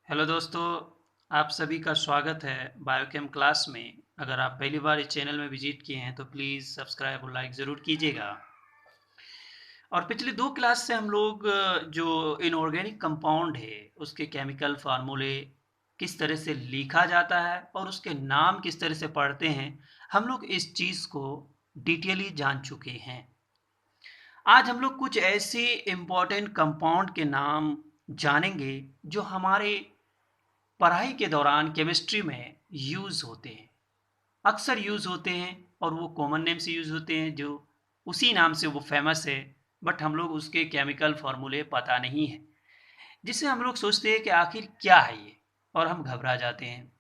Hello दोस्तों, आप सभी का स्वागत है बायोकेम क्लास में। अगर आप पहली बार इस चैनल में विजिट किए हैं तो प्लीज़ सब्सक्राइब और लाइक ज़रूर कीजिएगा। और पिछले दो क्लास से हम लोग जो इनऑर्गेनिक कंपाउंड है उसके केमिकल फार्मूले किस तरह से लिखा जाता है और उसके नाम किस तरह से पढ़ते हैं, हम लोग इस चीज़ को डिटेयली जान चुके हैं। आज हम लोग कुछ ऐसे इम्पॉर्टेंट कंपाउंड के नाम जानेंगे जो हमारे पढ़ाई के दौरान केमिस्ट्री में यूज़ होते हैं, अक्सर यूज़ होते हैं और वो कॉमन नेम से यूज़ होते हैं, जो उसी नाम से वो फेमस है। बट हम लोग उसके केमिकल फार्मूले पता नहीं है, जिससे हम लोग सोचते हैं कि आखिर क्या है ये, और हम घबरा जाते हैं।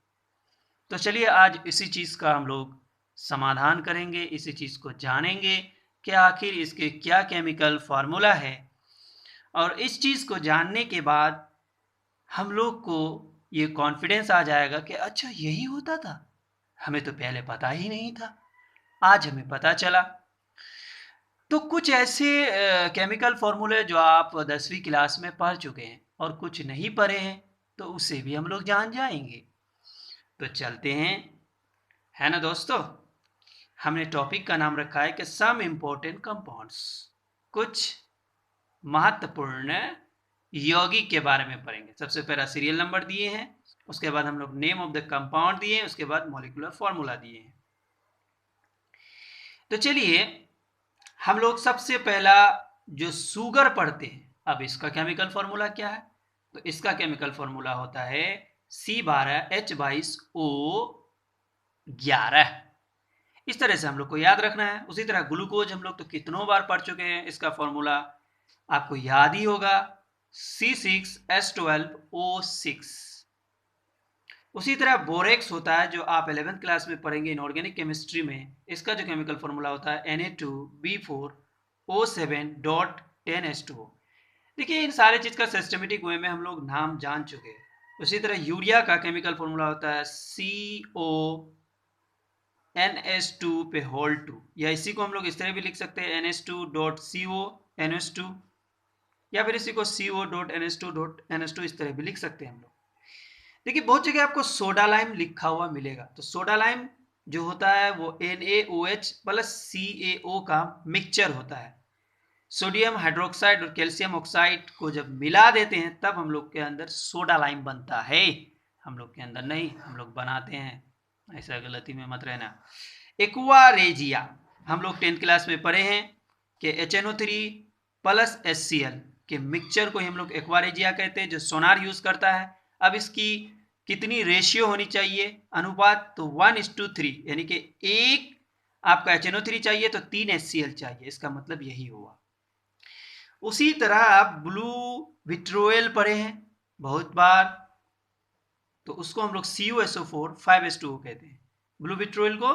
तो चलिए आज इसी चीज़ का हम लोग समाधान करेंगे, इसी चीज़ को जानेंगे कि आखिर इसके क्या केमिकल फार्मूला है। और इस चीज़ को जानने के बाद हम लोग को ये कॉन्फिडेंस आ जाएगा कि अच्छा यही होता था, हमें तो पहले पता ही नहीं था, आज हमें पता चला। तो कुछ ऐसे केमिकल फॉर्मूले जो आप 10वीं क्लास में पढ़ चुके हैं और कुछ नहीं पढ़े हैं, तो उसे भी हम लोग जान जाएंगे। तो चलते हैं, है ना दोस्तों। हमने टॉपिक का नाम रखा है कि सम इम्पोर्टेंट कंपाउंड्स, कुछ महत्वपूर्ण यौगिक के बारे में पढ़ेंगे। सबसे पहला सीरियल नंबर दिए हैं, उसके बाद हम लोग नेम ऑफ द कंपाउंड दिए हैं, उसके बाद मॉलिक्यूलर फॉर्मूला दिए हैं। तो चलिए हम लोग सबसे पहला जो शुगर पढ़ते हैं। अब इसका केमिकल फॉर्मूला क्या है? तो इसका केमिकल फॉर्मूला होता है C12H22O11। इस तरह से हम लोग को याद रखना है। उसी तरह ग्लूकोज हम लोग तो कितनों बार पढ़ चुके हैं, इसका फॉर्मूला आपको याद ही होगा, C6H12O6। उसी तरह बोरेक्स होता है, जो आप 11th क्लास में पढ़ेंगे इनऑर्गेनिक केमिस्ट्री में। इसका जो केमिकल फॉर्मूला होता है Na2B4O7.10H2O। देखिए इन सारे चीज़ का सिस्टमेटिक वे में हम लोग नाम जान चुके हैं। उसी तरह यूरिया का केमिकल फॉर्मूला होता है CONH2 पे होल 2, या इसी को हम लोग इस तरह भी लिख सकते हैं NH2.CO NH2, या फिर इसी को CO.NH2.NH2 इस तरह भी लिख सकते हैं हम लोग। देखिए बहुत जगह आपको सोडा लाइम लिखा हुआ मिलेगा, तो सोडा लाइम जो होता है वो NaOH प्लस CaO का मिक्सचर होता है। सोडियम हाइड्रोक्साइड और कैल्शियम ऑक्साइड को जब मिला देते हैं तब हम लोग के अंदर सोडा लाइम बनता है। हम लोग के अंदर नहीं, हम लोग बनाते हैं, ऐसा गलती में मत रहना। एक्वा रेजिया हम लोग 10th क्लास में पढ़े हैं कि HNO3 प्लस HCl के मिक्सचर को हम लोग एक्वा रेजिया कहते हैं, जो सोनार यूज करता है। अब इसकी कितनी रेशियो होनी चाहिए, अनुपात, तो 1:3, यानी कि एक आपका HNO3 चाहिए तो 3 HCl चाहिए, इसका मतलब यही हुआ। उसी तरह आप ब्लू विट्रोल पढ़े हैं बहुत बार, तो उसको हम लोग CuSO4 5H2O कहते हैं। ब्लू विट्रोल को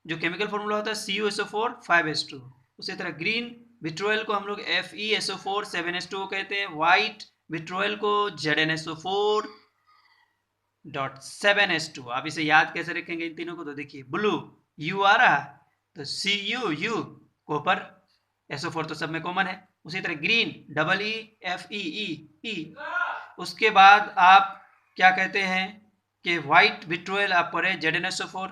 जो केमिकल फॉर्मूला होता है CuSO4 5H2O। उसी तरह ग्रीन विट्रोल को हम लोग FeSO4 7H2O कहते हैं। व्हाइट विट्रोल को ZnSO4.7H2O। आप इसे याद कैसे रखेंगे इन तीनों को? तो देखिए ब्लू U आ रहा है तो CuU, कॉपर, SO4 तो सब में कॉमन है। उसी तरह ग्रीन EEFEE। उसके बाद आप क्या कहते हैं कि व्हाइट विट्रोल आप पढ़े ZnSO4।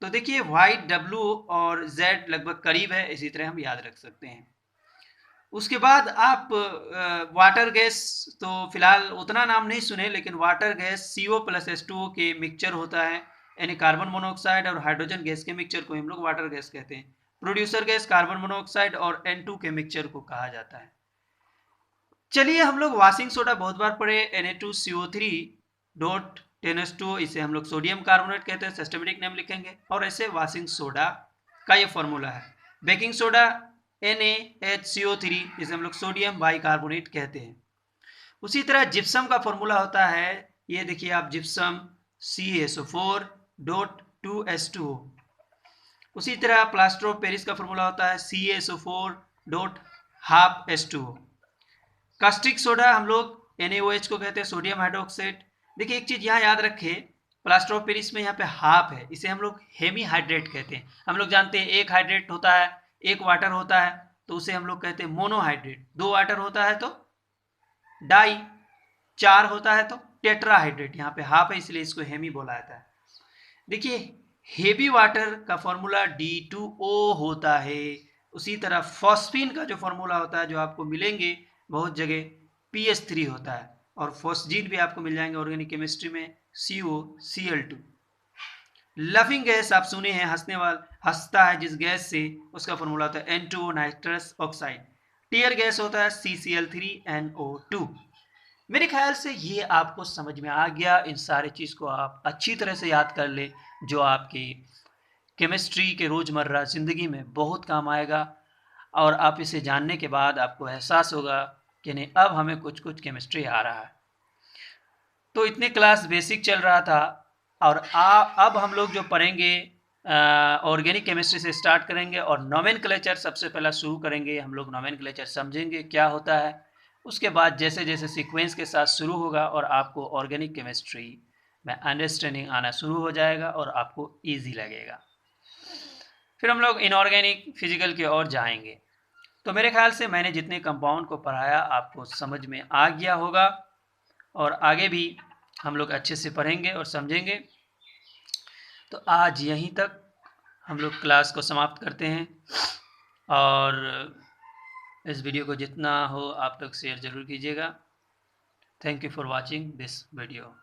तो देखिए व्हाइट W और Z लगभग करीब है, इसी तरह हम याद रख सकते हैं। उसके बाद आप वाटर गैस, तो फिलहाल उतना नाम नहीं सुने, लेकिन water gas CO plus H2O के मिक्सचर होता है, यानी कार्बन मोनोऑक्साइड और हाइड्रोजन गैस के मिक्सचर को हम लोग वाटर गैस कहते हैं। प्रोड्यूसर गैस कार्बन मोनोऑक्साइड और N2 के मिक्सचर को कहा जाता है। चलिए हम लोग वाशिंग सोडा बहुत बार पढ़े, Na2CO3.10H2O, इसे हम लोग सोडियम कार्बोनेट कहते हैं, सिस्टमेटिक नेम लिखेंगे। और ऐसे वाशिंग सोडा का ये फॉर्मूला है। बेकिंग सोडा NaHCO3, जिसे हम लोग सोडियम बाइकार्बोनेट कहते हैं। उसी तरह जिप्सम का फॉर्मूला होता है, ये देखिए आप, जिप्सम CaSO4.2H2O। उसी तरह प्लास्टर ऑफ पेरिस का फॉर्मूला होता है CaSO4.12H2O। कास्टिक सोडा हम लोग NaOH को कहते हैं, सोडियम हाइड्रोक्साइड। देखिए एक चीज यहाँ याद रखें, प्लास्टर ऑफ पेरिस में यहाँ पे हाफ है, इसे हम लोग हेमी हाइड्रेट कहते हैं। हम लोग जानते हैं एक हाइड्रेट होता है, एक वाटर होता है, तो उसे हम लोग कहते हैं मोनोहाइड्रेट। दो वाटर होता है तो डाई। 4 होता है तो टेट्राहाइड्रेट, यहाँ पे हाफ है इसलिए इसको हेमी बोला जाता है। देखिए हेवी वाटर का फॉर्मूला D2O होता है, उसी तरह फॉस्फीन का जो फॉर्मूला होता है जो आपको मिलेंगे बहुत जगह PH3 होता है, और फॉस्जीन भी आपको मिल जाएंगे ऑर्गेनिक केमिस्ट्री में COCl2। लफिंग गैस आप सुने हैं, हंसता है जिस गैस से, उसका फॉर्मूला होता है N2O nitrous oxide. Tear gas होता है CCl3NO2। मेरे ख्याल से ये आपको समझ में आ गया। इन सारी चीज़ को आप अच्छी तरह से याद कर ले, जो आपकी केमिस्ट्री के रोज़मर्रा ज़िंदगी में बहुत काम आएगा, और आप इसे जानने के बाद आपको एहसास होगा कि नहीं अब हमें कुछ कुछ केमिस्ट्री आ रहा है। तो इतने क्लास बेसिक चल रहा था, और अब हम लोग जो पढ़ेंगे ऑर्गेनिक केमिस्ट्री से स्टार्ट करेंगे, और नोमेनक्लेचर सबसे पहला शुरू करेंगे। हम लोग नोमेनक्लेचर समझेंगे क्या होता है, उसके बाद जैसे जैसे सीक्वेंस के साथ शुरू होगा और आपको ऑर्गेनिक केमिस्ट्री में अंडरस्टैंडिंग आना शुरू हो जाएगा और आपको ईजी लगेगा। फिर हम लोग इनऑर्गेनिक फिजिकल की ओर जाएंगे। तो मेरे ख्याल से मैंने जितने कंपाउंड को पढ़ाया आपको समझ में आ गया होगा, और आगे भी हम लोग अच्छे से पढ़ेंगे और समझेंगे। तो आज यहीं तक हम लोग क्लास को समाप्त करते हैं, और इस वीडियो को जितना हो आप लोग शेयर ज़रूर कीजिएगा। Thank you for watching this video.